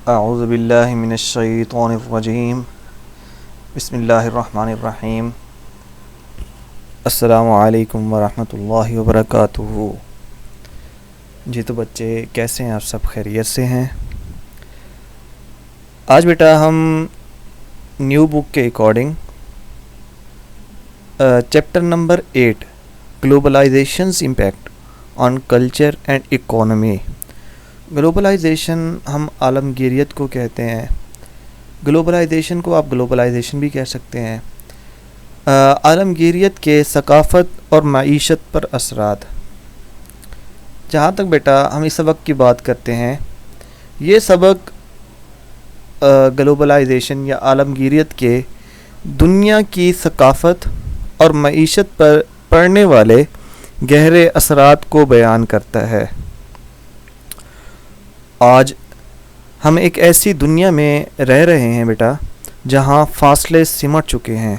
اعوذ باللہ من الشیطان الرجیم بسم اللہ الرحمن الرحیم السلام علیکم ورحمۃ اللہ وبرکاتہ۔ جی تو بچے کیسے ہیں آپ؟ سب خیریت سے ہیں؟ آج بیٹا ہم نیو بک کے according chapter number 8 globalization's impact on culture and economy. Globalization ہم عالمگیریت کو کہتے ہیں۔ گلوبلائزیشن کو آپ گلوبلائزیشن بھی کہہ سکتے ہیں۔ عالمگیریت کے ثقافت اور معیشت پر اثرات۔ جہاں تک بیٹا ہم اس سبق کی بات کرتے ہیں، یہ سبق گلوبلائزیشن یا عالمگیریت کے دنیا کی ثقافت اور معیشت پر پڑنے والے گہرے اثرات کو بیان کرتا ہے۔ آج ہم ایک ایسی دنیا میں رہ رہے ہیں بیٹا جہاں فاصلے سمٹ چکے ہیں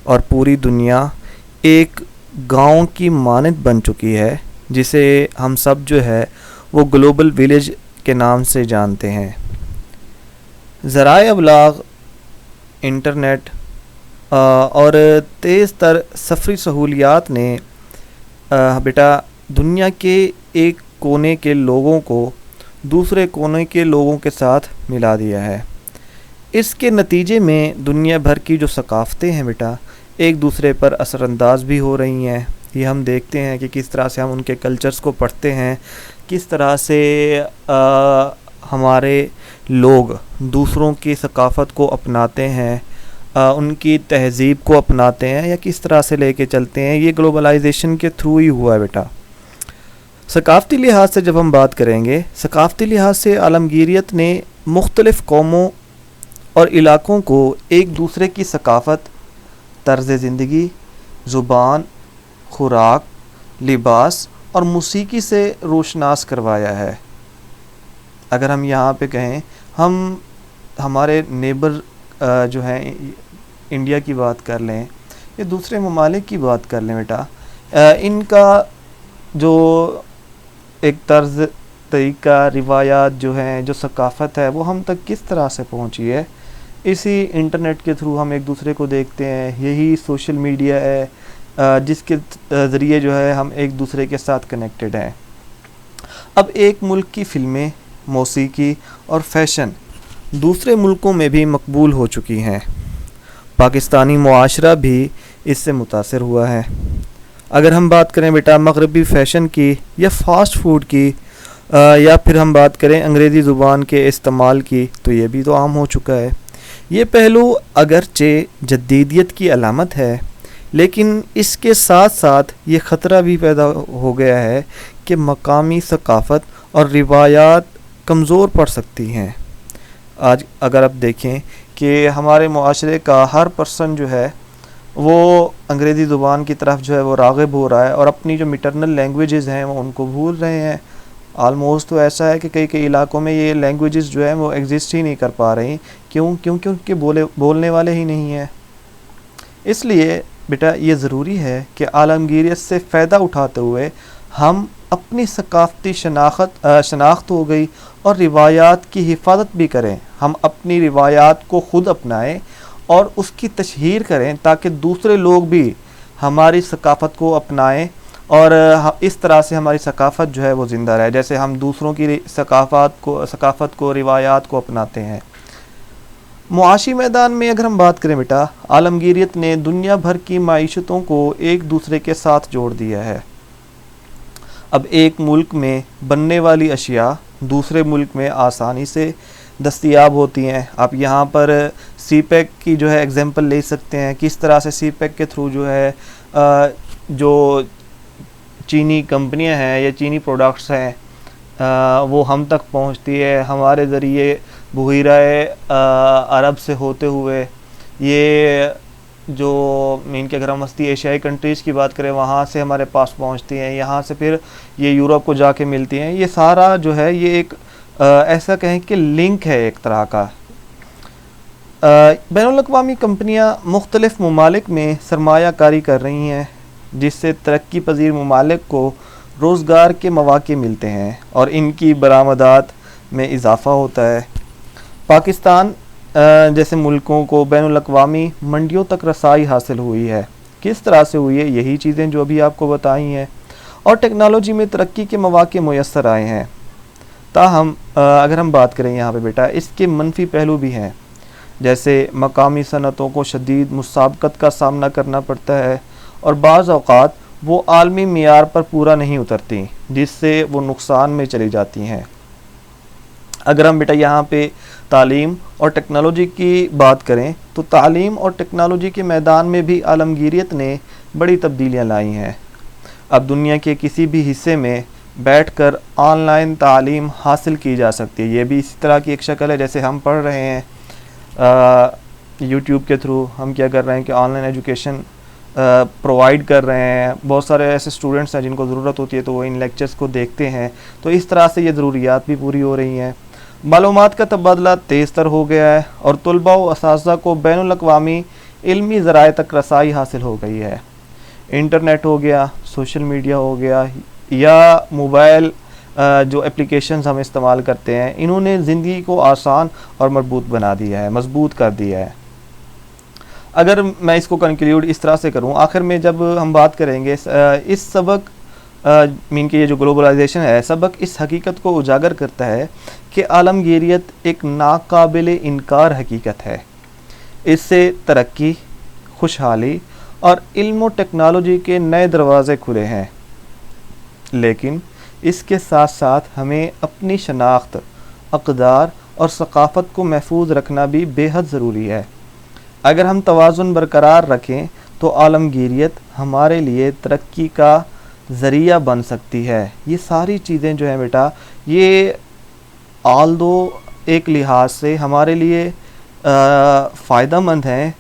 اور پوری دنیا ایک گاؤں کی مانند بن چکی ہے، جسے ہم سب جو ہے وہ گلوبل ویلیج کے نام سے جانتے ہیں۔ ذرائع ابلاغ، انٹرنیٹ اور تیز تر سفری سہولیات نے بیٹا دنیا کے ایک کونے کے لوگوں کو دوسرے کونے کے لوگوں کے ساتھ ملا دیا ہے۔ اس کے نتیجے میں دنیا بھر کی جو ثقافتیں ہیں بیٹا ایک دوسرے پر اثر انداز بھی ہو رہی ہیں۔ یہ ہم دیکھتے ہیں کہ کس طرح سے ہم ان کے کلچرز کو پڑھتے ہیں، کس طرح سے ہمارے لوگ دوسروں کی ثقافت کو اپناتے ہیں، ان کی تہذیب کو اپناتے ہیں یا کس طرح سے لے کے چلتے ہیں۔ یہ گلوبلائزیشن کے تھرو ہی ہوا ہے بیٹا۔ ثقافتی لحاظ سے جب ہم بات کریں گے، ثقافتی لحاظ سے عالمگیریت نے مختلف قوموں اور علاقوں کو ایک دوسرے کی ثقافت، طرز زندگی، زبان، خوراک، لباس اور موسیقی سے روشناس کروایا ہے۔ اگر ہم یہاں پہ کہیں، ہم ہمارے نیبر جو ہیں انڈیا کی بات کر لیں یا دوسرے ممالک کی بات کر لیں بیٹا، ان کا جو ایک طرز، طریقہ، روایات جو ہیں، جو ثقافت ہے، وہ ہم تک کس طرح سے پہنچی ہے، اسی انٹرنیٹ کے تھرو ہم ایک دوسرے کو دیکھتے ہیں۔ یہی سوشل میڈیا ہے جس کے ذریعے جو ہے ہم ایک دوسرے کے ساتھ کنیکٹڈ ہیں۔ اب ایک ملک کی فلمیں، موسیقی اور فیشن دوسرے ملکوں میں بھی مقبول ہو چکی ہیں۔ پاکستانی معاشرہ بھی اس سے متاثر ہوا ہے۔ اگر ہم بات کریں بیٹا مغربی فیشن کی یا فاسٹ فوڈ کی، یا پھر ہم بات کریں انگریزی زبان کے استعمال کی، تو یہ بھی تو عام ہو چکا ہے۔ یہ پہلو اگرچہ جدیدیت کی علامت ہے، لیکن اس کے ساتھ ساتھ یہ خطرہ بھی پیدا ہو گیا ہے کہ مقامی ثقافت اور روایات کمزور پڑ سکتی ہیں۔ آج اگر آپ دیکھیں کہ ہمارے معاشرے کا ہر پرسن جو ہے وہ انگریزی زبان کی طرف جو ہے وہ راغب ہو رہا ہے، اور اپنی جو میٹرنل لینگویجز ہیں وہ ان کو بھول رہے ہیں۔ آلموسٹ تو ایسا ہے کہ کئی علاقوں میں یہ لینگویجز جو ہیں وہ ایگزسٹ ہی نہیں کر پا رہی۔ کیونکہ ان کے بولنے والے ہی نہیں ہیں۔ اس لیے بیٹا یہ ضروری ہے کہ عالمگیریت سے فائدہ اٹھاتے ہوئے ہم اپنی ثقافتی شناخت ہو گئی اور روایات کی حفاظت بھی کریں۔ ہم اپنی روایات کو خود اپنائیں اور اس کی تشہیر کریں تاکہ دوسرے لوگ بھی ہماری ثقافت کو اپنائیں، اور اس طرح سے ہماری ثقافت جو ہے وہ زندہ رہے، جیسے ہم دوسروں کی ثقافت کو، روایات کو اپناتے ہیں۔ معاشی میدان میں اگر ہم بات کریں بیٹا، عالمگیریت نے دنیا بھر کی معیشتوں کو ایک دوسرے کے ساتھ جوڑ دیا ہے۔ اب ایک ملک میں بننے والی اشیاء دوسرے ملک میں آسانی سے دستیاب ہوتی ہیں۔ آپ یہاں پر سی پیک کی جو ہے ایگزامپل لے سکتے ہیں، کس طرح سے سی پیک کے تھرو جو ہے جو چینی کمپنیاں ہیں یا چینی پروڈکٹس ہیں وہ ہم تک پہنچتی ہے ہمارے ذریعے بحیرہ عرب سے ہوتے ہوئے۔ یہ جو مین کہ اگر ہم وسطی ایشیائی کنٹریز کی بات کریں، وہاں سے ہمارے پاس پہنچتی ہیں، یہاں سے پھر یہ یورپ کو جا کے ملتی ہیں۔ یہ سارا جو ہے یہ ایک ایسا کہیں کہ لنک ہے ایک طرح کا۔ بین الاقوامی کمپنیاں مختلف ممالک میں سرمایہ کاری کر رہی ہیں، جس سے ترقی پذیر ممالک کو روزگار کے مواقع ملتے ہیں اور ان کی برآمدات میں اضافہ ہوتا ہے۔ پاکستان جیسے ملکوں کو بین الاقوامی منڈیوں تک رسائی حاصل ہوئی ہے. کس طرح سے ہوئی ہے؟ یہی چیزیں جو ابھی آپ کو بتائی ہیں. اور ٹیکنالوجی میں ترقی کے مواقع میسر آئے ہیں. تاہم اگر ہم بات کریں یہاں پہ بیٹا، اس کے منفی پہلو بھی ہیں، جیسے مقامی صنعتوں کو شدید مسابقت کا سامنا کرنا پڑتا ہے اور بعض اوقات وہ عالمی معیار پر پورا نہیں اترتی، جس سے وہ نقصان میں چلی جاتی ہیں. اگر ہم بیٹا یہاں پہ تعلیم اور ٹیکنالوجی کی بات کریں تو تعلیم اور ٹیکنالوجی کے میدان میں بھی عالمگیریت نے بڑی تبدیلیاں لائی ہیں. اب دنیا کے کسی بھی حصے میں بیٹھ کر آن لائن تعلیم حاصل کی جا سکتی ہے. یہ بھی اسی طرح کی ایک شکل ہے، جیسے ہم پڑھ رہے ہیں یوٹیوب کے تھرو. ہم کیا کر رہے ہیں کہ آن لائن ایجوکیشن پرووائڈ کر رہے ہیں. بہت سارے ایسے اسٹوڈنٹس ہیں جن کو ضرورت ہوتی ہے تو وہ ان لیکچرز کو دیکھتے ہیں. تو اس طرح سے یہ ضروریات بھی پوری ہو رہی ہیں. معلومات کا تبادلہ تیز تر ہو گیا ہے اور طلباء و اساتذہ کو بین الاقوامی علمی ذرائع تک رسائی حاصل ہو گئی ہے. انٹرنیٹ ہو گیا، سوشل میڈیا ہو گیا، یا موبائل جو اپلیکیشنز ہم استعمال کرتے ہیں، انہوں نے زندگی کو آسان اور مربوط بنا دیا ہے، مضبوط کر دیا ہے. اگر میں اس کو کنکلیوڈ اس طرح سے کروں، آخر میں جب ہم بات کریں گے اس سبق مین کہ یہ جو گلوبلائزیشن ہے، سبق اس حقیقت کو اجاگر کرتا ہے کہ عالمگیریت ایک ناقابل انکار حقیقت ہے. اس سے ترقی، خوشحالی اور علم و ٹیکنالوجی کے نئے دروازے کھلے ہیں، لیکن اس کے ساتھ ساتھ ہمیں اپنی شناخت، اقدار اور ثقافت کو محفوظ رکھنا بھی بے حد ضروری ہے. اگر ہم توازن برقرار رکھیں تو عالمگیریت ہمارے لیے ترقی کا ذریعہ بن سکتی ہے. یہ ساری چیزیں جو ہیں بیٹا، یہ آلدو ایک لحاظ سے ہمارے لیے فائدہ مند ہیں.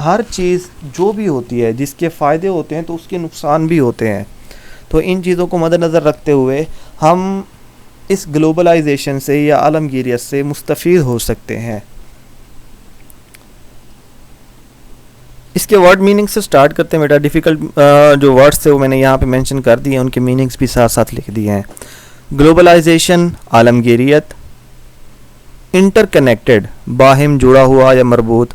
ہر چیز جو بھی ہوتی ہے جس کے فائدے ہوتے ہیں تو اس کے نقصان بھی ہوتے ہیں. تو ان چیزوں کو مد نظر رکھتے ہوئے ہم اس گلوبلائزیشن سے یا عالمگیریت سے مستفید ہو سکتے ہیں. اس کے ورڈ میننگ سے سٹارٹ کرتے ہیں بیٹا. ڈیفیکلٹ جو ورڈز تھے وہ میں نے یہاں پہ مینشن کر دیے ہیں، ان کے میننگز بھی ساتھ ساتھ لکھ دیے ہیں. گلوبلائزیشن، عالمگیریت. انٹر کنیکٹڈ، باہم جڑا ہوا یا مربوط.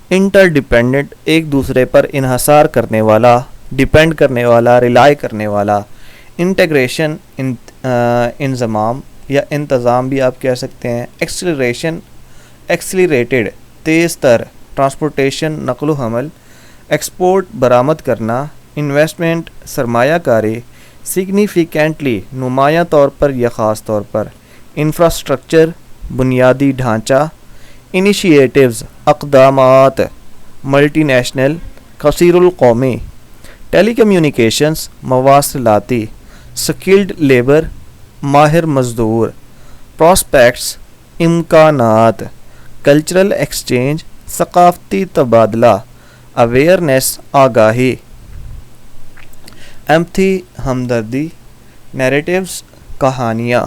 انٹر ڈیپینڈنٹ، ایک دوسرے پر انحصار کرنے والا، ڈیپینڈ کرنے والا، ریلائی کرنے والا. انٹیگریشن، انضمام یا انتظام بھی آپ کہہ سکتے ہیں. ایکسلریشن، ایکسلریٹڈ، تیز تر. ٹرانسپورٹیشن، نقل و حمل. ایکسپورٹ، برآمد کرنا. انویسٹمنٹ، سرمایہ کاری. سگنیفیکینٹلی، نمایاں طور پر یا خاص طور پر. انفراسٹرکچر، بنیادی ڈھانچہ. انیشیٹیوز، اقدامات. ملٹی نیشنل، کثیر القومی. ٹیلی کمیونیکیشنز، مواصلاتی. سکلڈ لیبر، ماہر مزدور. پراسپیکٹس، امکانات. کلچرل ایکسچینج، ثقافتی تبادلہ. اویئرنیس، آگاہی. ایمپتھی، ہمدردی. نیریٹیوز، کہانیاں.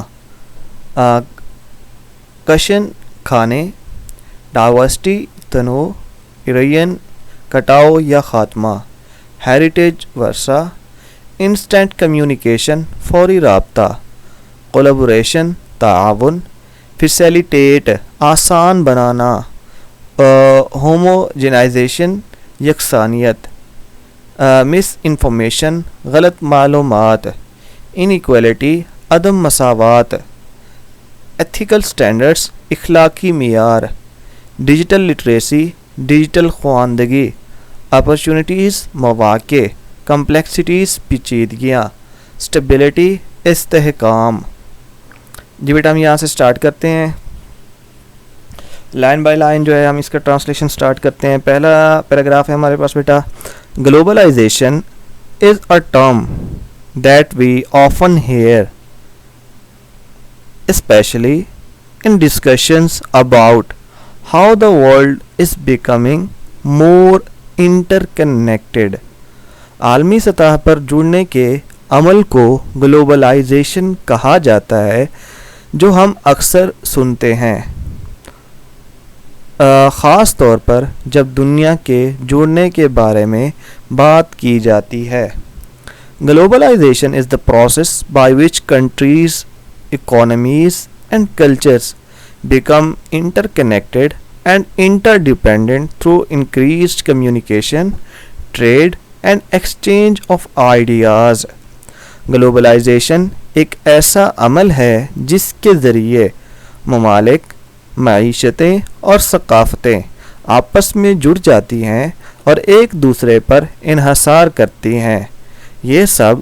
کشن، کھانے. ڈائیورسٹی، تنوع. ایرین، کٹاؤ یا خاتمہ. ہیریٹیج، ورثہ. انسٹنٹ کمیونیکیشن، فوری رابطہ. کولیبوریشن، تعاون. فیسیلیٹیٹ، آسان بنانا. ہوموجنائزیشن، یکسانیت. مس انفارمیشن، غلط معلومات. انیکویلٹی، عدم مساوات. ایتھیکل سٹینڈرڈز، اخلاقی معیار. ڈیجیٹل لٹریسی، ڈیجیٹل خواندگی. اپرچونٹیز، مواقع. کمپلیکسٹیز، پیچیدگیاں. اسٹیبلٹی، استحکام. جی بیٹا ہم یہاں سے سٹارٹ کرتے ہیں، لائن بائی لائن جو ہے ہم اس کا ٹرانسلیشن سٹارٹ کرتے ہیں. پہلا پیراگراف ہے ہمارے پاس بیٹا. Globalization is a term that we often hear especially in discussions about how the world is becoming more interconnected. عالمی سطح پر جڑنے کے عمل کو گلوبلائزیشن کہا جاتا ہے، جو ہم اکثر سنتے ہیں، خاص طور پر جب دنیا کے جڑنے کے بارے میں بات کی جاتی ہے. Globalization is the process by which countries, economies and cultures become interconnected and interdependent through increased communication, trade and exchange of ideas. Globalization ایک ایسا عمل ہے جس کے ذریعے ممالک، معیشتیں اور ثقافتیں آپس میں جڑ جاتی ہیں اور ایک دوسرے پر انحصار کرتی ہیں. یہ سب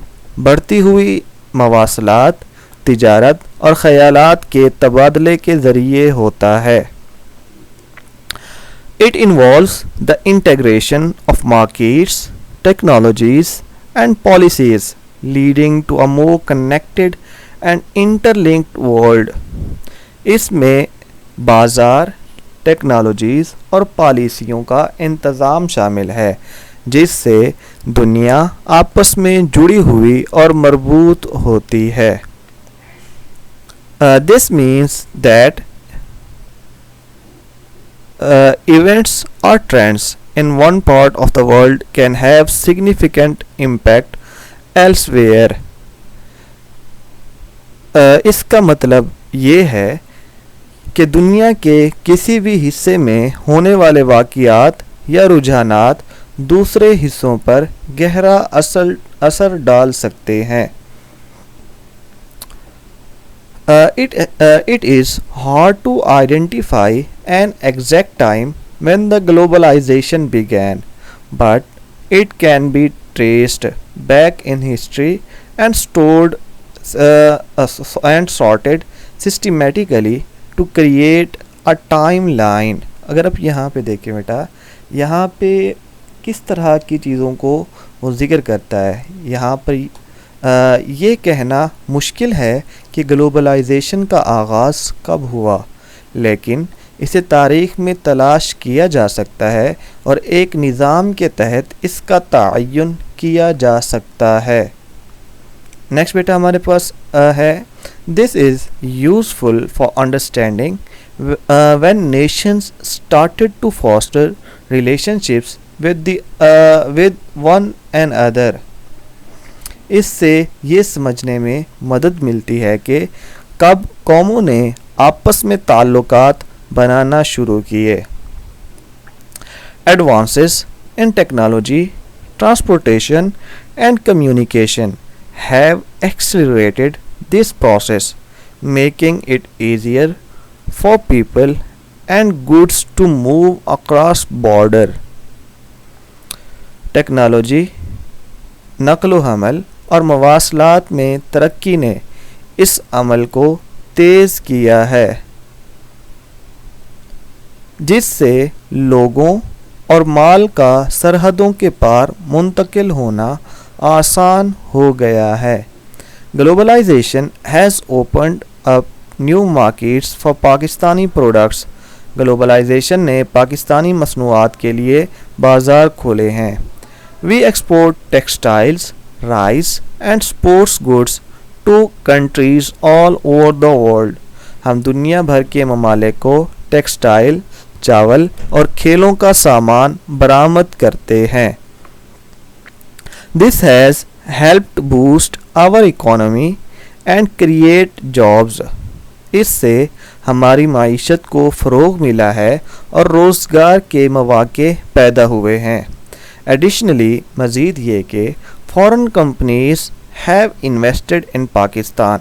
بڑھتی ہوئی مواصلات، تجارت اور خیالات کے تبادلے کے ذریعے ہوتا ہے. It involves the integration of markets, technologies and policies leading to a more connected and interlinked world. اس میں بازار، ٹیکنالوجیز اور پالیسیوں کا انتظام شامل ہے جس سے دنیا آپس میں جڑی ہوئی اور مربوط ہوتی ہے. This means that events or trends in one part of the world can have significant impact elsewhere. اس کا مطلب یہ ہے کہ دنیا کے کسی بھی حصے میں ہونے والے واقعات یا رجحانات دوسرے حصوں پر گہرا اثر ڈال سکتے ہیں. It is hard to identify an exact time when the globalization began, but it can be traced back in history and stored and sorted systematically to create a timeline. اگر آپ یہاں پہ دیکھیں بیٹا، یہاں پہ کس طرح کی چیزوں کو وہ ذکر کرتا ہے. یہاں پر یہ کہنا مشکل ہے کہ گلوبلائزیشن کا آغاز کب ہوا، لیکن اسے تاریخ میں تلاش کیا جا سکتا ہے اور ایک نظام کے تحت اس کا تعین کیا جا سکتا ہے. نیکسٹ بیٹا ہمارے پاس ہے this is useful for understanding when nations started to foster relationships with one and other. اس سے یہ سمجھنے میں مدد ملتی ہے کہ کب قوموں نے آپس میں تعلقات بنانا شروع کیے. Advances in technology, transportation and communication have accelerated this process, making it easier for people and goods to move across border. Technology, نقل و حمل اور مواصلات میں ترقی نے اس عمل کو تیز کیا ہے جس سے لوگوں اور مال کا سرحدوں کے پار منتقل ہونا آسان ہو گیا ہے. Globalization has opened up new markets for Pakistani products. Globalization نے پاکستانی مصنوعات کے لیے بازار کھولے ہیں. We export textiles, rice and sports goods to countries all over the world. ہم دنیا بھر کے ممالک کو ٹیکسٹائل، چاول اور کھیلوں کا سامان برآمد کرتے ہیں. This has helped boost our economy and create jobs. اس سے ہماری معیشت کو فروغ ملا ہے اور روزگار کے مواقع پیدا ہوئے ہیں. Additionally, مزید یہ کہ foreign companies have invested in Pakistan.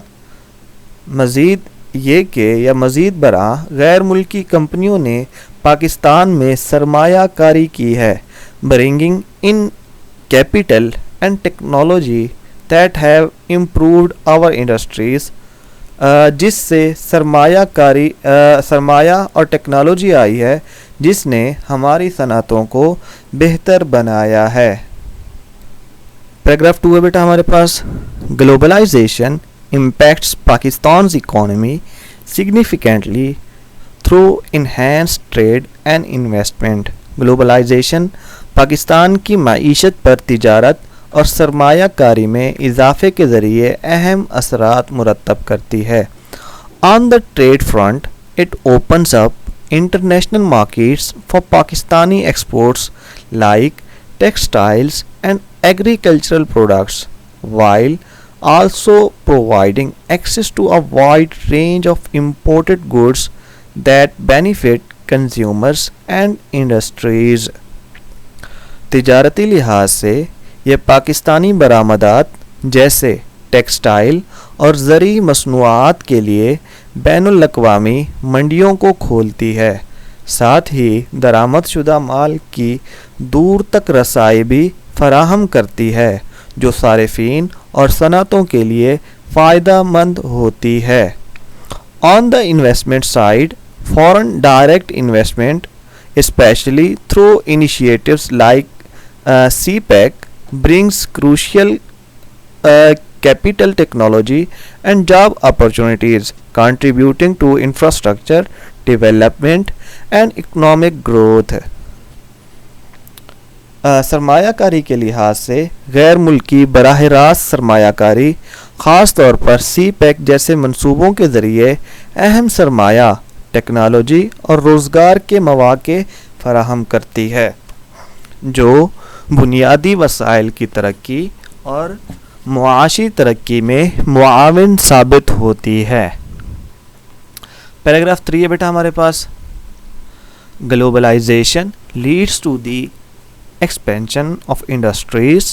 مزید یہ کہ یا مزید برآں غیر ملکی کمپنیوں نے پاکستان میں سرمایہ کاری کی ہے. Bringing in capital and technology that have improved our industries. جس سے سرمایہ اور ٹیکنالوجی آئی ہے جس نے ہماری صنعتوں کو بہتر بنایا ہے. پیراگراف 2 ہے بیٹا ہمارے پاس. Globalization impacts Pakistan's economy significantly through enhanced trade and investment. Globalization Pakistan کی معیشت پر تجارت اور سرمایہ کاری میں اضافے کے ذریعے اہم اثرات مرتب کرتی ہے. On the trade front, it opens up international markets for Pakistani exports like textiles and agricultural products, while also providing access to a wide range of imported goods that benefit consumers and industries. تجارتی لحاظ سے یہ پاکستانی برآمدات جیسے textile اور زرعی مصنوعات کے لیے بین الاقوامی منڈیوں کو کھولتی ہے، ساتھ ہی درآمد شدہ مال کی دور تک رسائی بھی فراہم کرتی ہے جو صارفین اور صنعتوں کے لیے فائدہ مند ہوتی ہے۔ On the investment side, foreign direct investment especially through initiatives like CPEC brings crucial capital technology and job opportunities, contributing to infrastructure development and economic growth. سرمایہ کاری کے لحاظ سے غیر ملکی براہ راست سرمایہ کاری خاص طور پر سی پیک جیسے منصوبوں کے ذریعے اہم سرمایہ، ٹیکنالوجی اور روزگار کے مواقع فراہم کرتی ہے جو بنیادی وسائل کی ترقی اور معاشی ترقی میں معاون ثابت ہوتی ہے۔ پیراگراف 3 ہے بیٹا ہمارے پاس، globalization leads to the expansion of industries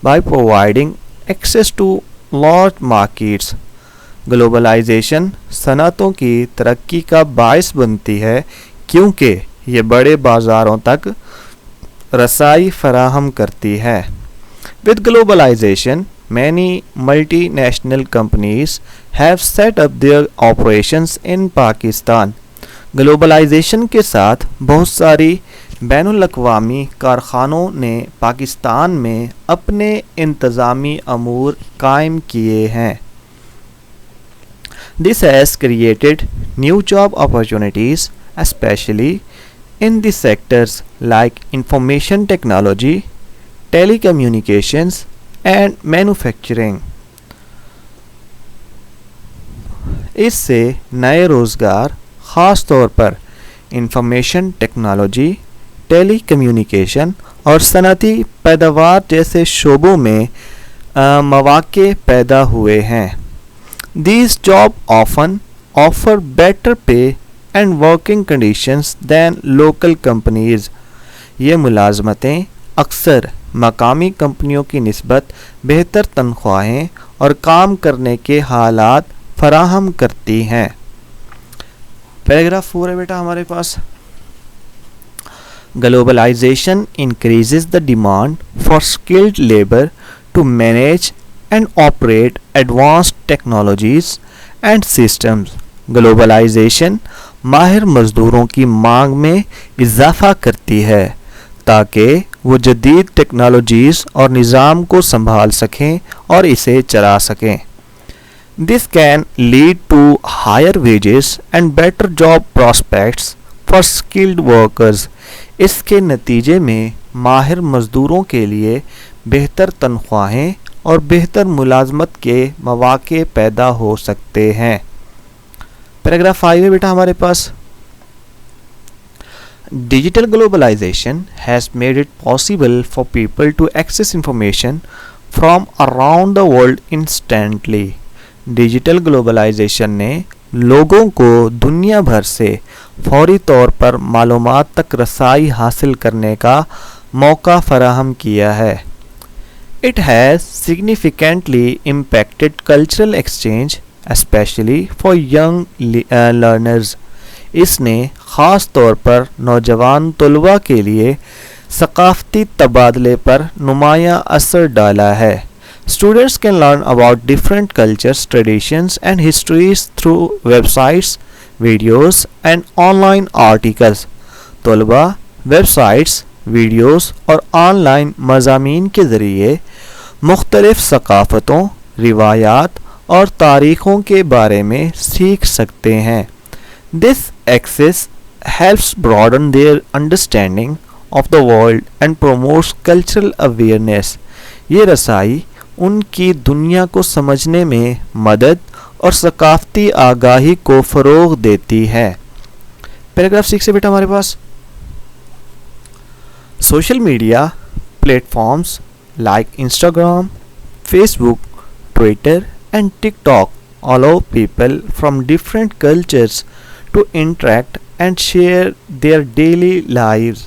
by providing access to large markets. Globalization صنعتوں کی ترقی کا باعث بنتی ہے کیونکہ یہ بڑے بازاروں تک رسائی فراہم کرتی ہے۔ With globalization, many multinational companies have set up their operations in Pakistan. Globalization کے ساتھ بہت ساری بین الاقوامی کارخانوں نے پاکستان میں اپنے انتظامی امور قائم کیے ہیں۔ This has created new job opportunities, especially in the sectors like information technology, telecommunications and manufacturing. اس سے نئے روزگار خاص طور پر انفارمیشن ٹیکنالوجی، ٹیلی کمیونیکیشن اور صنعتی پیداوار جیسے شعبوں میں مواقع پیدا ہوئے ہیں۔ These jobs often offer better pay and working conditions than local companies. یہ ملازمتیں اکثر مقامی کمپنیوں کی نسبت بہتر تنخواہیں اور کام کرنے کے حالات فراہم کرتی ہیں۔ پیراگراف 4 ہے بیٹا ہمارے پاس، Globalization increases the demand for skilled labor to manage and operate advanced technologies and systems. Globalization ماہر مزدوروں کی مانگ میں اضافہ کرتی ہے تاکہ وہ جدید ٹیکنالوجیز اور نظام کو سنبھال سکیں اور اسے چلا سکیں۔ This can lead to higher wages and better job prospects for skilled workers. اس کے نتیجے میں ماہر مزدوروں کے لیے بہتر تنخواہیں اور بہتر ملازمت کے مواقع پیدا ہو سکتے ہیں۔ پیراگراف 5 ہے بیٹا ہمارے پاس، digital globalization has made it possible for people to access information from around the world instantly. Digital globalization نے لوگوں کو دنیا بھر سے فوری طور پر معلومات تک رسائی حاصل کرنے کا موقع فراہم کیا ہے۔ It has significantly impacted cultural exchange, especially for young learners. اس نے خاص طور پر نوجوان طلباء کے لیے ثقافتی تبادلے پر نمایاں اثر ڈالا ہے۔ Students can learn about different cultures, traditions and histories through websites, videos and online articles. طلباء ویب سائٹس، ویڈیوز اور آن لائن مضامین کے ذریعے مختلف ثقافتوں، روایات اور تاریخوں کے بارے میں سیکھ سکتے ہیں۔ This access helps broaden their understanding of the world and promotes cultural awareness. یہ رسائی ان کی دنیا کو سمجھنے میں مدد اور ثقافتی آگاہی کو فروغ دیتی ہے۔ پیراگراف 6 سے بیٹا ہمارے پاس، social media platforms like Instagram, Facebook, Twitter and TikTok allow people from different cultures to interact and share their daily lives.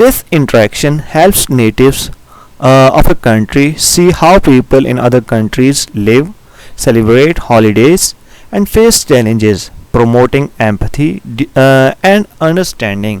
This interaction helps natives of a country see how people in other countries live, celebrate holidays, and face challenges, promoting empathy and understanding.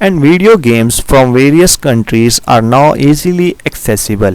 and video games from various countries are now easily accessible.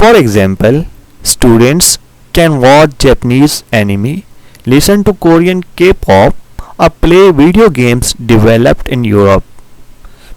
For example, students can watch Japanese anime, listen to Korean K-pop or play video games developed in Europe.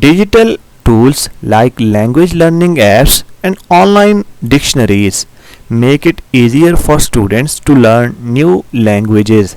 Digital tools like language learning apps and online dictionaries make it easier for students to learn new languages.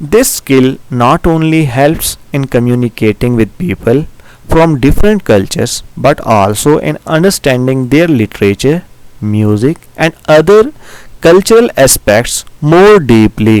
This skill not only helps in communicating with people from different cultures but also in understanding their literature, music and other cultural aspects more deeply.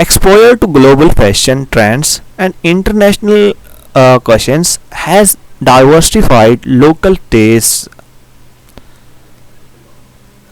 Exposure to global fashion trends and international questions has diversified local tastes.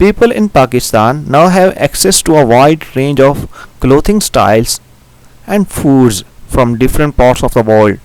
People in Pakistan now have access to a wide range of clothing styles and foods from different parts of the world.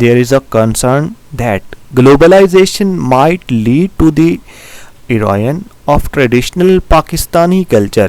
there is a concern that globalization might lead to the erosion of traditional Pakistani culture.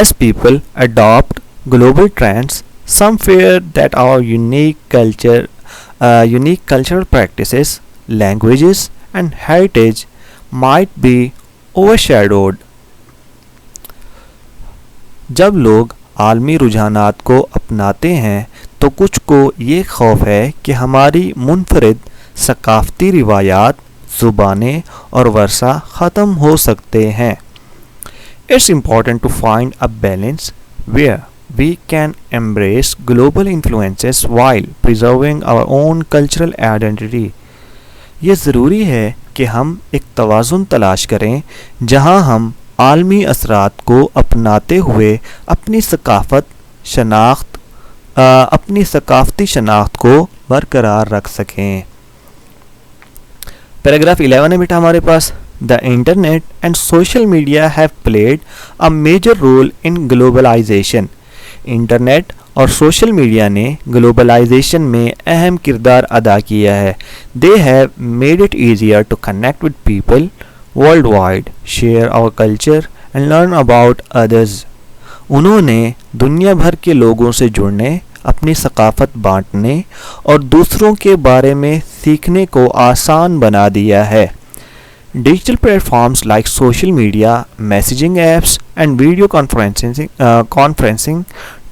As people adopt global trends, some fear that our unique cultural practices, languages and heritage might be overshadowed. جب لوگ عالمی رجحانات کو اپناتے ہیں تو کچھ کو یہ خوف ہے کہ ہماری منفرد ثقافتی روایات، زبانیں اور ورثہ ختم ہو سکتے ہیں. It's important to find a balance where we can embrace global influences while preserving our own cultural identity. یہ ضروری ہے کہ ہم ایک توازن تلاش کریں جہاں ہم عالمی اثرات کو اپناتے ہوئے اپنی ثقافتی شناخت کو برقرار رکھ سکیں. پیراگراف 11 ہے بیٹا ہمارے پاس. The internet and social media have played a major role in globalization. Internet اور سوشل میڈیا نے گلوبلائزیشن میں اہم کردار ادا کیا ہے. They have made it easier to connect with people worldwide, share our culture and learn about others. انہوں نے دنیا بھر کے لوگوں سے جڑنے، اپنی ثقافت بانٹنے اور دوسروں کے بارے میں سیکھنے کو آسان بنا دیا ہے. Digital platforms like social media, messaging apps, and video conferencing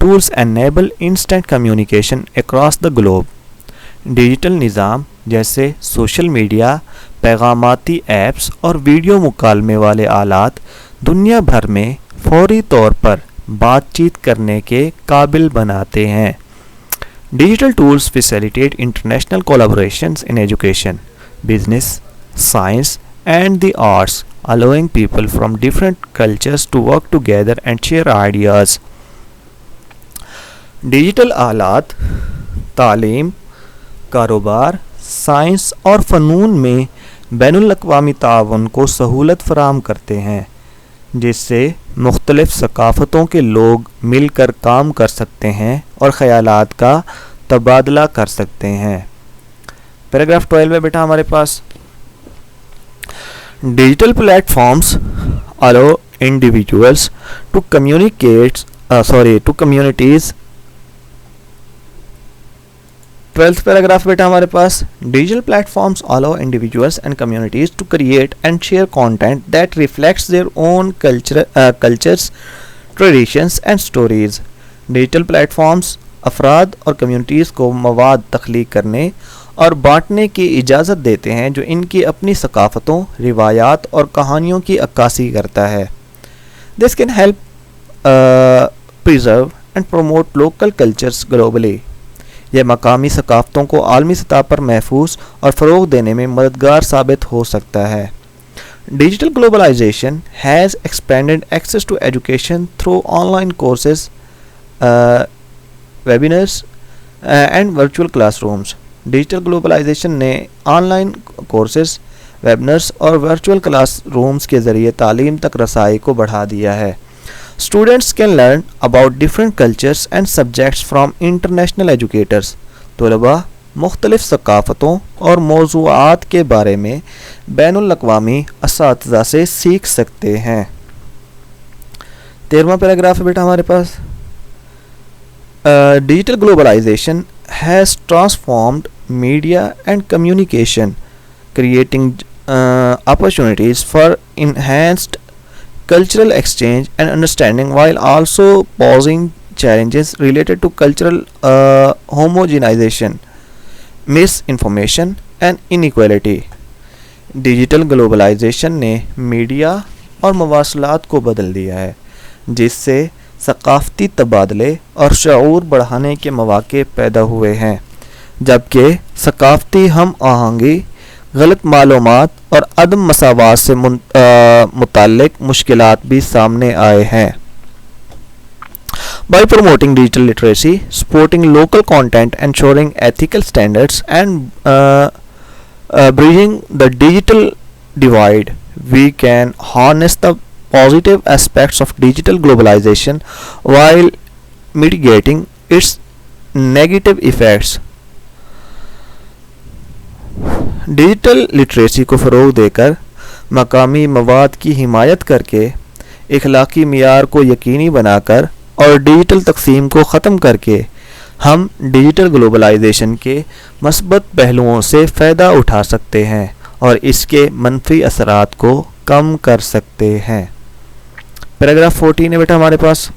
tools enable instant communication across the globe. Digital نظام جیسے سوشل میڈیا، پیغاماتی ایپس اور ویڈیو مکالمے والے آلات دنیا بھر میں فوری طور پر بات چیت کرنے کے قابل بناتے ہیں. Digital tools facilitate international collaborations in education, business, science, and the arts, allowing people from different cultures to work together and share ideas. Digital آلات تعلیم، کاروبار، سائنس اور فنون میں بین الاقوامی تعاون کو سہولت فراہم کرتے ہیں، جس سے مختلف ثقافتوں کے لوگ مل کر کام کر سکتے ہیں اور خیالات کا تبادلہ کر سکتے ہیں. پیراگراف 12 ہے بیٹا ہمارے پاس. Digital platforms allow individuals to communities. 12th paragraph بیٹا ہمارے پاس. Digital platforms allow individuals and communities to create and share content that reflects their own cultures, traditions and stories. Digital platforms افراد اور کمیونٹیز کو مواد تخلیق کرنے اور بانٹنے کی اجازت دیتے ہیں جو ان کی اپنی ثقافتوں، روایات اور کہانیوں کی عکاسی کرتا ہے. This can help preserve and promote local cultures globally. یہ مقامی ثقافتوں کو عالمی سطح پر محفوظ اور فروغ دینے میں مددگار ثابت ہو سکتا ہے. Digital globalization has expanded access to education through online courses, webinars and virtual classrooms. Digital globalization نے آن لائن کورسز، ویبنرز اور ورچوئل کلاس رومز کے ذریعے تعلیم تک رسائی کو بڑھا دیا ہے. Students can learn about different cultures and subjects from international educators. طلباء مختلف ثقافتوں اور موضوعات کے بارے میں بین الاقوامی اساتذہ سے سیکھ سکتے ہیں. 13واں پیراگراف ہے بیٹا ہمارے پاس. Digital globalization has transformed media and communication, creating opportunities for enhanced cultural exchange and understanding while also posing challenges related to cultural homogenization, misinformation and inequality. Digital globalization نے میڈیا اور مواصلات کو بدل دیا ہے، جس سے ثقافتی تبادلے اور شعور بڑھانے کے مواقع پیدا ہوئے ہیں، جبکہ ثقافتی ہم آہنگی، غلط معلومات اور عدم مساوات سے متعلق مشکلات بھی سامنے آئے ہیں. By promoting digital literacy, supporting local content, ensuring ethical standards and bridging the digital divide, we can harness the positive aspects of digital globalization while mitigating its negative effects. Digital literacy کو فروغ دے کر، مقامی مواد کی حمایت کر کے، اخلاقی معیار کو یقینی بنا کر اور ڈیجیٹل تقسیم کو ختم کر کے ہم ڈیجیٹل گلوبلائزیشن کے مثبت پہلوؤں سے فائدہ اٹھا سکتے ہیں اور اس کے منفی اثرات کو کم کر سکتے ہیں. پیراگراف 14 ہے بیٹا ہمارے پاس.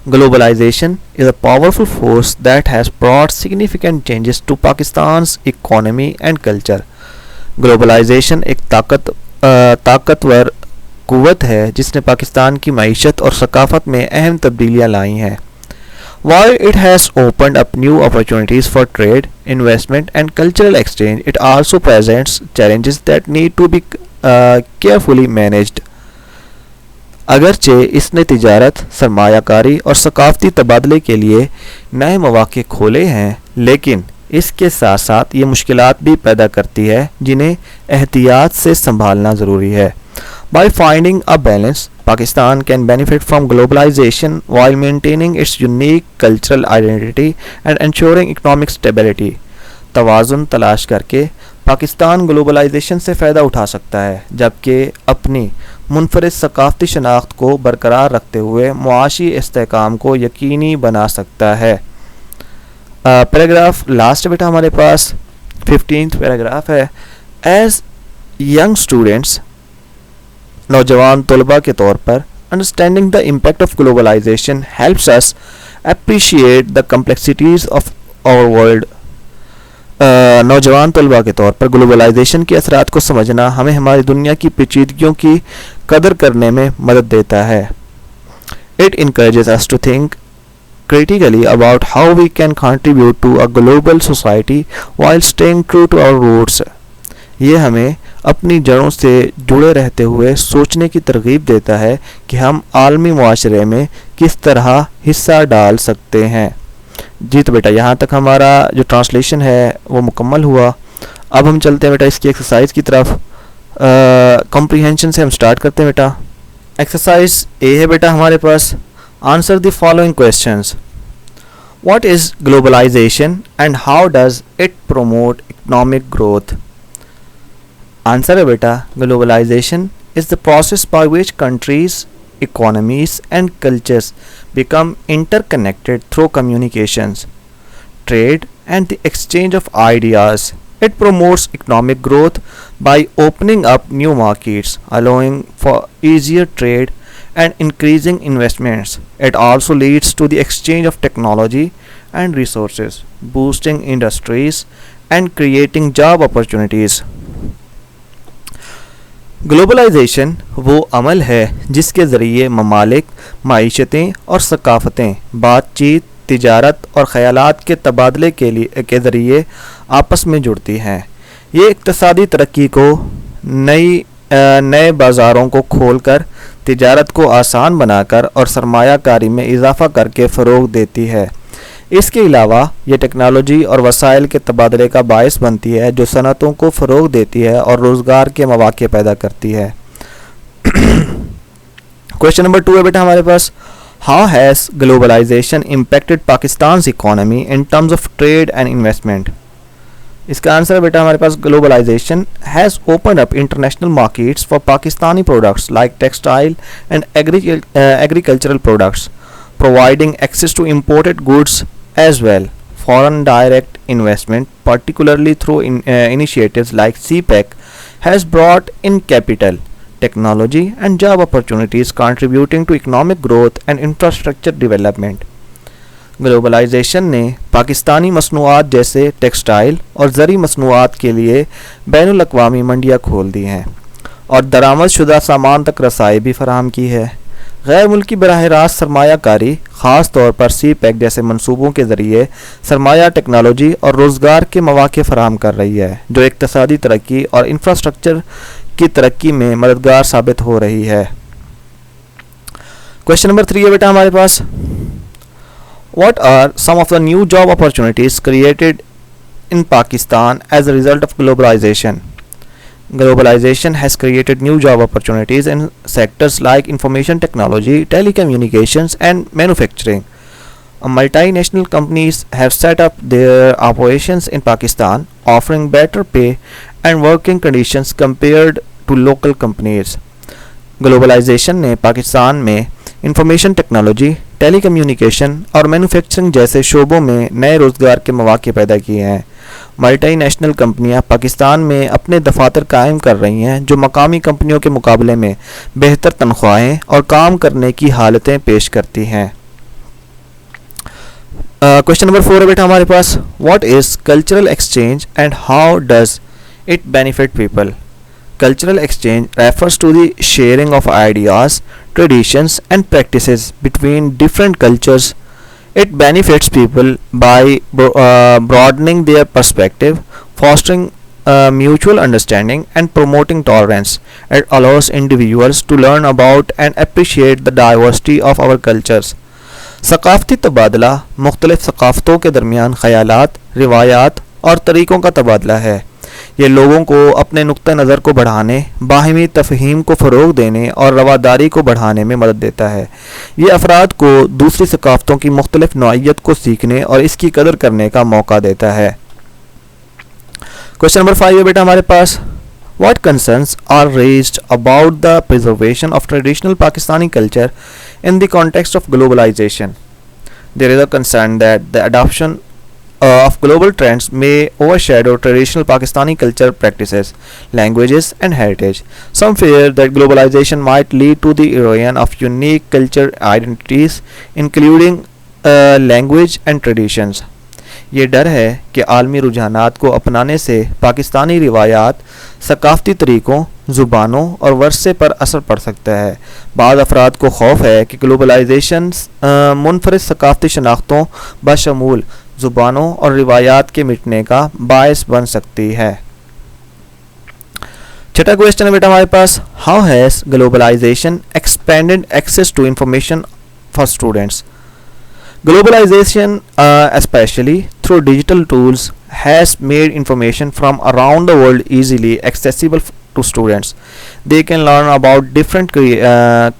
Globalization is a powerful force that has brought significant changes to Pakistan's economy and culture. Globalization ایک طاقتور قوت ہے جس نے پاکستان کی معیشت اور ثقافت میں اہم تبدیلیاں لائی ہیں. While it has opened up new opportunities for trade, investment and cultural exchange, it also presents challenges that need to be carefully managed. اگرچہ اس نے تجارت، سرمایہ کاری اور ثقافتی تبادلے کے لیے نئے مواقع کھولے ہیں، لیکن اس کے ساتھ ساتھ یہ مشکلات بھی پیدا کرتی ہے جنہیں احتیاط سے سنبھالنا ضروری ہے. By finding a balance, Pakistan can benefit from globalization while maintaining its unique cultural identity and ensuring economic stability. توازن تلاش کر کے پاکستان گلوبلائزیشن سے فائدہ اٹھا سکتا ہے جبکہ اپنی منفرد ثقافتی شناخت کو برقرار رکھتے ہوئے معاشی استحکام کو یقینی بنا سکتا ہے. پیراگراف لاسٹ بیٹا ہمارے پاس 15th پیراگراف ہے. ایز ینگ اسٹوڈنٹس، نوجوان طلباء کے طور پر، understanding the impact of globalization helps us appreciate the complexities of our world. نوجوان طلباء کے طور پر گلوبلائزیشن کے اثرات کو سمجھنا ہمیں ہماری دنیا کی پیچیدگیوں کی قدر کرنے میں مدد دیتا ہے. It encourages us to think critically about how we can contribute to a global society while staying true to our roots. یہ ہمیں اپنی جڑوں سے جڑے رہتے ہوئے سوچنے کی ترغیب دیتا ہے کہ ہم عالمی معاشرے میں کس طرح حصہ ڈال سکتے ہیں. جی تو بیٹا یہاں تک ہمارا جو ٹرانسلیشن ہے وہ مکمل ہوا. اب ہم چلتے ہیں بیٹا اس کی ایکسرسائز کی طرف. کمپریہنشن سے ہم سٹارٹ کرتے ہیں بیٹا. ایکسرسائز اے ہے بیٹا ہمارے پاس. Answer the following questions. What is globalization and how does it promote economic growth? Answer ہے بیٹا globalization is the process by which countries, economies and cultures become interconnected through communications, trade and the exchange of ideas. It promotes economic growth by opening up new markets, allowing for easier trade and increasing investments. It also leads to the exchange of technology and resources, boosting industries and creating job opportunities. Globalization وہ عمل ہے جس کے ذریعے ممالک، معیشتیں اور ثقافتیں بات چیت، تجارت اور خیالات کے تبادلے کے ذریعے آپس میں جڑتی ہیں. یہ اقتصادی ترقی کو نئے بازاروں کو کھول کر، تجارت کو آسان بنا کر اور سرمایہ کاری میں اضافہ کر کے فروغ دیتی ہے. اس کے علاوہ یہ ٹیکنالوجی اور وسائل کے تبادلے کا باعث بنتی ہے جو صنعتوں کو فروغ دیتی ہے اور روزگار کے مواقع پیدا کرتی ہے. کویشچن نمبر 2 ہے بیٹا ہمارے پاس. How has globalization impacted Pakistan's economy in terms of trade and investment? اس کا آنسر ہے بیٹا ہمارے پاس globalization has opened up international markets for Pakistani products like textile and agricultural products, providing access to imported goods as well. Foreign direct investment, particularly through initiatives like CPEC, has brought in capital, technology and job opportunities, contributing to economic growth and infrastructure development. Globalization نے پاکستانی مصنوعات جیسے textile اور زرعی مصنوعات کے لیے بین الاقوامی منڈیاں کھول دی ہیں اور درآمد شدہ سامان تک رسائی بھی فراہم کی ہے. غیر ملکی براہ راست سرمایہ کاری خاص طور پر سی پیک جیسے منصوبوں کے ذریعے سرمایہ، ٹیکنالوجی اور روزگار کے مواقع فراہم کر رہی ہے جو اقتصادی ترقی اور انفراسٹرکچر کی ترقی میں مددگار ثابت ہو رہی ہے. کویشچن نمبر 3 ہے بیٹا ہمارے پاس. What are some of the new job opportunities created in Pakistan as a result of globalization? Globalization has created new job opportunities in sectors like information technology, telecommunications, and manufacturing. Multinational companies have set up their operations in Pakistan, offering better pay and working conditions compared to local companies. Globalization نے پاکستان میں information technology, telecommunication اور manufacturing جیسے شعبوں میں نئے روزگار کے مواقع پیدا کیے ہیں ملٹی نیشنل کمپنیاں پاکستان میں اپنے دفاتر قائم کر رہی ہیں جو مقامی کمپنیوں کے مقابلے میں بہتر تنخواہیں اور کام کرنے کی حالتیں پیش کرتی ہیں. کوشچن نمبر 4 ہے بیٹا ہمارے پاس, what is cultural exchange and how does it benefit people. Cultural exchange refers to the sharing of ideas, traditions and practices between different cultures. It benefits people by broadening their perspective, fostering mutual understanding and promoting tolerance. It allows individuals to learn about and appreciate the diversity of our cultures. ثقافتی تبادلہ مختلف ثقافتوں کے درمیان خیالات، روایات اور طریقوں کا تبادلہ ہے. یہ لوگوں کو اپنے نقطہ نظر کو بڑھانے، باہمی تفہیم کو فروغ دینے اور رواداری کو بڑھانے میں مدد دیتا ہے. یہ افراد کو دوسری ثقافتوں کی مختلف نوعیت کو سیکھنے اور اس کی قدر کرنے کا موقع دیتا ہے. کوشچن نمبر 5 ہے بیٹا ہمارے پاس, What concerns are raised about the preservation of traditional Pakistani culture in the context of globalization? There is a concern that the adoption of global trends may overshadow traditional Pakistani culture practices, languages and heritage. Some fear that globalization might lead to the erosion of unique culture identities, including language and traditions. یہ ڈر ہے کہ عالمی رجحانات کو اپنانے سے پاکستانی روایات، ثقافتی طریقوں، زبانوں اور ورثے پر اثر پڑ سکتا ہے. بعض افراد کو خوف ہے کہ گلوبلائزیشن منفرد ثقافتی شناختوں بشمول زبانوں اور روایات کے مٹنے کا باعث بن سکتی ہے. چھٹا کویسچن ہے بیٹا ہمارے پاس, how has globalization expanded access to information for students. Globalization, especially through digital tools, has made information from around the world easily accessible to students. They can learn about different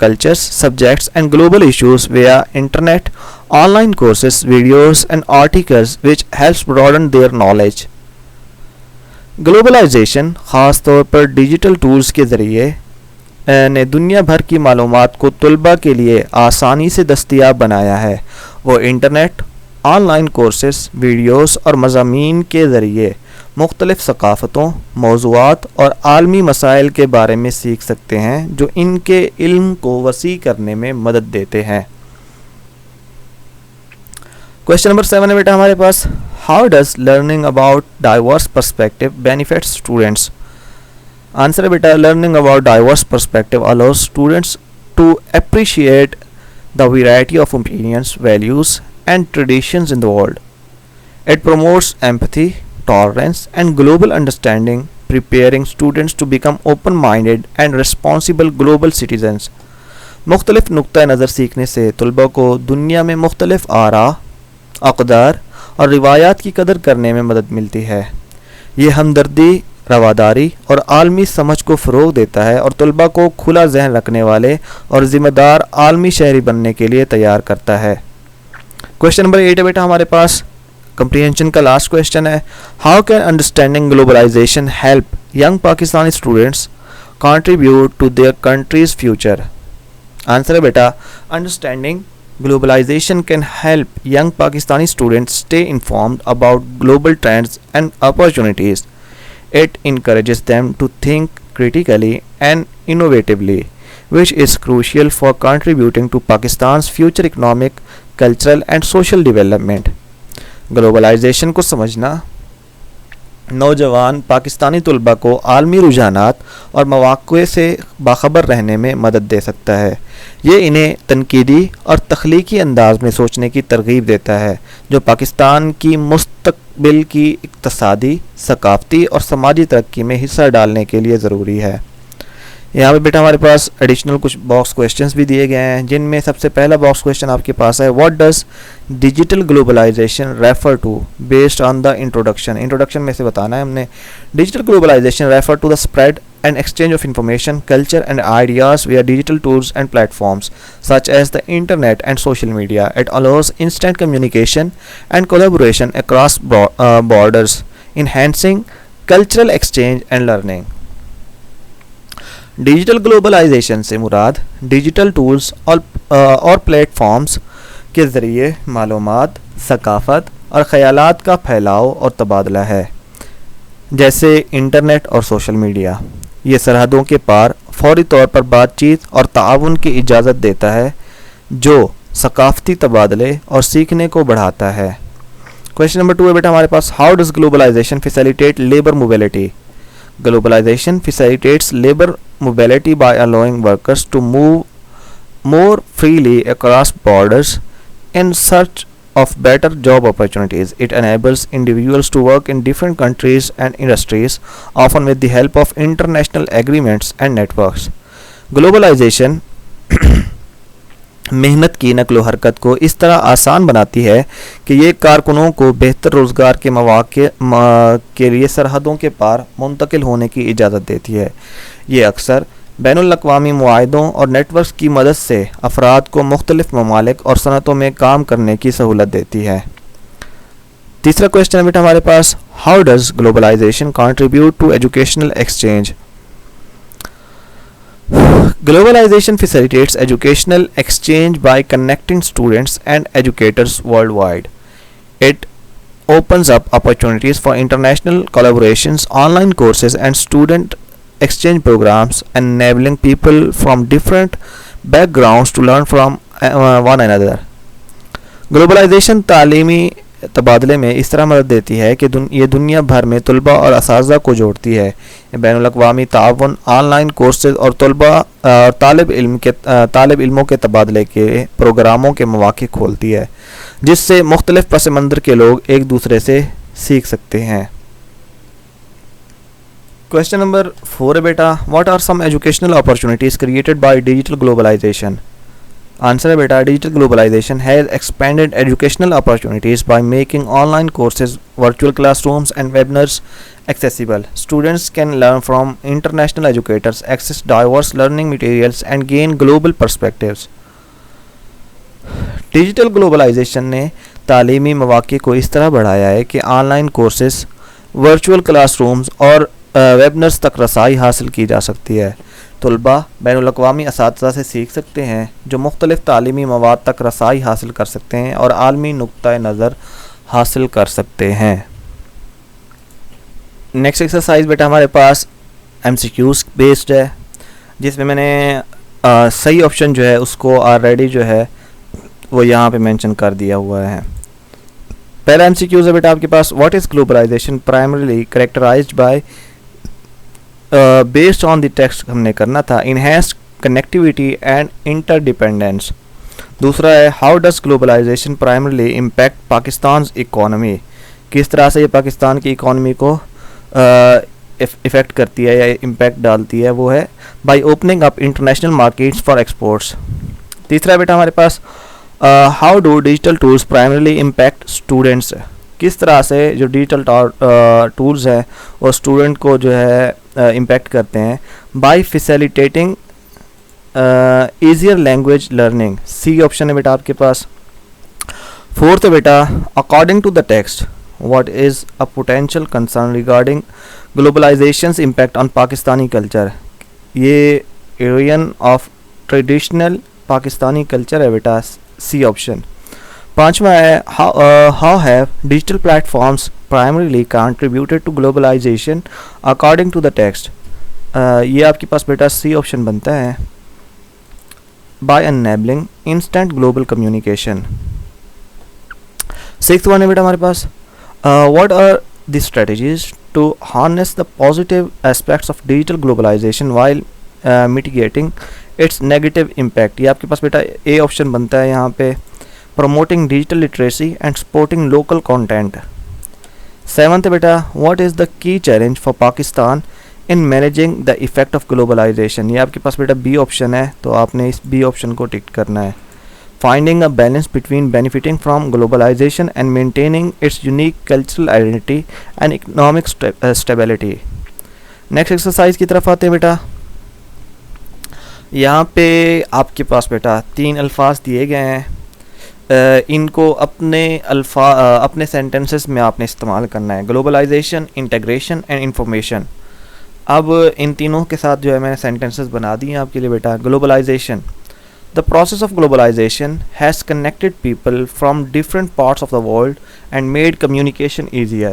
cultures, subjects and global issues via internet, online courses, videos and articles, which helps broaden their knowledge. Globalization خاص طور پر digital tools کے ذریعے نے دنیا بھر کی معلومات کو طلباء کے لیے آسانی سے دستیاب بنایا ہے. وہ internet, on line courses, videos اور مضامین کے ذریعے مختلف ثقافتوں، موضوعات اور عالمی مسائل کے بارے میں سیکھ سکتے ہیں جو ان کے علم کو وسیع کرنے میں مدد دیتے ہیں. کویسچن نمبر 7 ہے بیٹا ہمارے پاس, how does learning about diverse perspective benefit students. Answer ہے بیٹا, learning about diverse perspective allows students to appreciate the variety of opinions, values and traditions in the world. It promotes empathy, tolerance and global understanding, preparing students to become open-minded and responsible global citizens. مختلف نقطہ نظر سیکھنے سے طلباء کو دنیا میں مختلف آراء، اقدار اور روایات کی قدر کرنے میں مدد ملتی ہے. یہ ہمدردی، رواداری اور عالمی سمجھ کو فروغ دیتا ہے اور طلباء کو کھلا ذہن رکھنے والے اور ذمہ دار عالمی شہری بننے کے لیے تیار کرتا ہے. کویسچن نمبر 8 ہے بیٹا ہمارے پاس, کمپریہنشن کا لاسٹ کویسچن ہے, how can understanding globalization help young Pakistani students contribute to their countries future. Answer ہے بیٹا, understanding globalization can help young Pakistani students stay informed about global trends and opportunities. It encourages them to think critically and innovatively, which is crucial for contributing to Pakistan's future economic, cultural and social development. Globalization کو سمجھنا نوجوان پاکستانی طلباء کو عالمی رجحانات اور مواقع سے باخبر رہنے میں مدد دے سکتا ہے. یہ انہیں تنقیدی اور تخلیقی انداز میں سوچنے کی ترغیب دیتا ہے جو پاکستان کی مستقبل کی اقتصادی، ثقافتی اور سماجی ترقی میں حصہ ڈالنے کے لیے ضروری ہے. یہاں پہ بیٹا ہمارے پاس ایڈیشنل کچھ باکس کویشچنس بھی دیے گئے ہیں جن میں سب سے پہلا باکس کویشچن آپ کے پاس ہے, what does digital globalization refer to based on the introduction. Introduction میں سے بتانا ہے ہم نے. Digital globalization refer to the spread and exchange of information, culture and ideas via digital tools and platforms such as the internet and social media. It allows instant communication and collaboration across borders, enhancing cultural exchange and learning. Digital globalization سے مراد digital tools اور platforms کے ذریعے معلومات، ثقافت اور خیالات کا پھیلاؤ اور تبادلہ ہے، جیسے انٹرنیٹ اور سوشل میڈیا۔ یہ سرحدوں کے پار فوری طور پر بات چیت اور تعاون کی اجازت دیتا ہے، جو ثقافتی تبادلے اور سیکھنے کو بڑھاتا ہے۔ کویشچن نمبر 2 ہے بیٹا ہمارے پاس، how does globalization facilitate labour mobility? Globalization facilitates labor mobility by allowing workers to move more freely across borders in search of better job opportunities. It enables individuals to work in different countries and industries, often with the help of international agreements and networks. Globalization محنت کی نقل و حرکت کو اس طرح آسان بناتی ہے کہ یہ کارکنوں کو بہتر روزگار کے مواقع کے لیے سرحدوں کے پار منتقل ہونے کی اجازت دیتی ہے۔ یہ اکثر بین الاقوامی معاہدوں اور نیٹ ورکس کی مدد سے افراد کو مختلف ممالک اور صنعتوں میں کام کرنے کی سہولت دیتی ہے۔ تیسرا کویشچن ہے بیٹا ہمارے پاس، how does globalization contribute to educational exchange? Globalization facilitates educational exchange by connecting students and educators worldwide. It opens up opportunities for international collaborations, online courses, and student exchange programs, enabling people from different backgrounds to learn from one another. Globalization تعلیمی تبادلے میں اس طرح مدد دیتی ہے کہ یہ دنیا بھر میں طلباء اور اساتذہ کو جوڑتی ہے۔ بین الاقوامی تعاون، آن لائن کورسز اور طالب علموں کے تبادلے کے پروگراموں کے مواقع کھولتی ہے، جس سے مختلف پس منظر کے لوگ ایک دوسرے سے سیکھ سکتے ہیں۔ کویشچن نمبر 4 ہے بیٹا، what are some educational opportunities created by digital globalization? Answer ہے بیٹا، digital globalization has expanded educational opportunities by making online courses, virtual classrooms and webinars accessible. Students can learn from international educators, access diverse learning materials, and gain global perspectives. Digital globalization نے تعلیمی مواقع کو اس طرح بڑھایا ہے کہ online courses, virtual classrooms اور ویبنرز تک رسائی حاصل کی جا سکتی ہے۔ طلباء بین الاقوامی اساتذہ سے سیکھ سکتے ہیں جو مختلف تعلیمی مواد تک رسائی حاصل کر سکتے ہیں اور عالمی نقطۂ نظر حاصل کر سکتے ہیں۔ نیکسٹ ایکسرسائز بیٹا ہمارے پاس ایم سی کیوز بیسڈ ہے، جس میں نے صحیح آپشن جو ہے اس کو آلریڈی جو ہے وہ یہاں پہ مینشن کر دیا ہوا ہے۔ پہلا ایم سی کیوز ہے بیٹا آپ کے پاس، what is globalization primarily characterized by, based on the text ہم نے کرنا تھا، enhanced connectivity and interdependence. دوسرا ہے how does globalization primarily impact Pakistan's economy, کس طرح سے یہ پاکستان کی اکانومی کو افیکٹ کرتی ہے یا امپیکٹ ڈالتی ہے، وہ ہے by opening up international markets for exports. تیسرا بیٹا ہمارے پاس how do digital tools primarily impact students, کس طرح سے جو ڈیجیٹل ٹولز ہیں وہ اسٹوڈنٹ کو جو ہے امپیکٹ کرتے ہیں، by facilitating easier language learning. C option ہے بیٹا آپ کے پاس۔ فورتھ ہے بیٹا according to the text what is a potential concern regarding globalization's impact on Pakistani culture؟ یہ erosion of traditional Pakistani culture ہے بیٹا، سی آپشن۔ پانچواں ہے how have digital platforms primarily contributed to globalization according to the text؟ یہ آپ کے پاس بیٹا سی option بنتا ہے، by enabling instant global communication۔ Six one ہے بیٹا ہمارے پاس what are the strategies to harness the positive aspects of digital globalization while mitigating its negative impact؟ یہ آپ کے پاس بیٹا اے آپشن بنتا ہے یہاں پہ، promoting digital literacy and supporting local content۔ Seventh beta what is the key challenge for Pakistan in managing the effect of globalization؟ یہ آپ کے پاس بیٹا بی آپشن ہے، تو آپ نے اس بی آپشن کو ٹک کرنا ہے، finding a balance between benefiting from globalization and maintaining its unique cultural identity and economic stability۔ Next exercise کی طرف آتے ہیں بیٹا، یہاں پہ آپ کے پاس بیٹا 3 الفاظ دیے گئے ہیں، ان کو اپنے سینٹنسز میں آپ نے استعمال کرنا ہے، گلوبلائزیشن، انٹیگریشن اینڈ انفارمیشن۔ اب ان تینوں کے ساتھ جو ہے میں نے سینٹنسز بنا دی ہیں آپ کے لیے بیٹا۔ Globalization, The process of globalization has connected people from different parts of the world and made communication easier.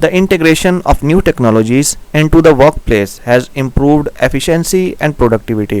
The integration of new technologies into the workplace has improved efficiency and productivity.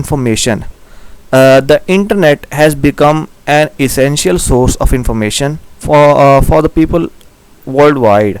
information. The internet has become an essential source of information for the people worldwide.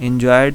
enjoyed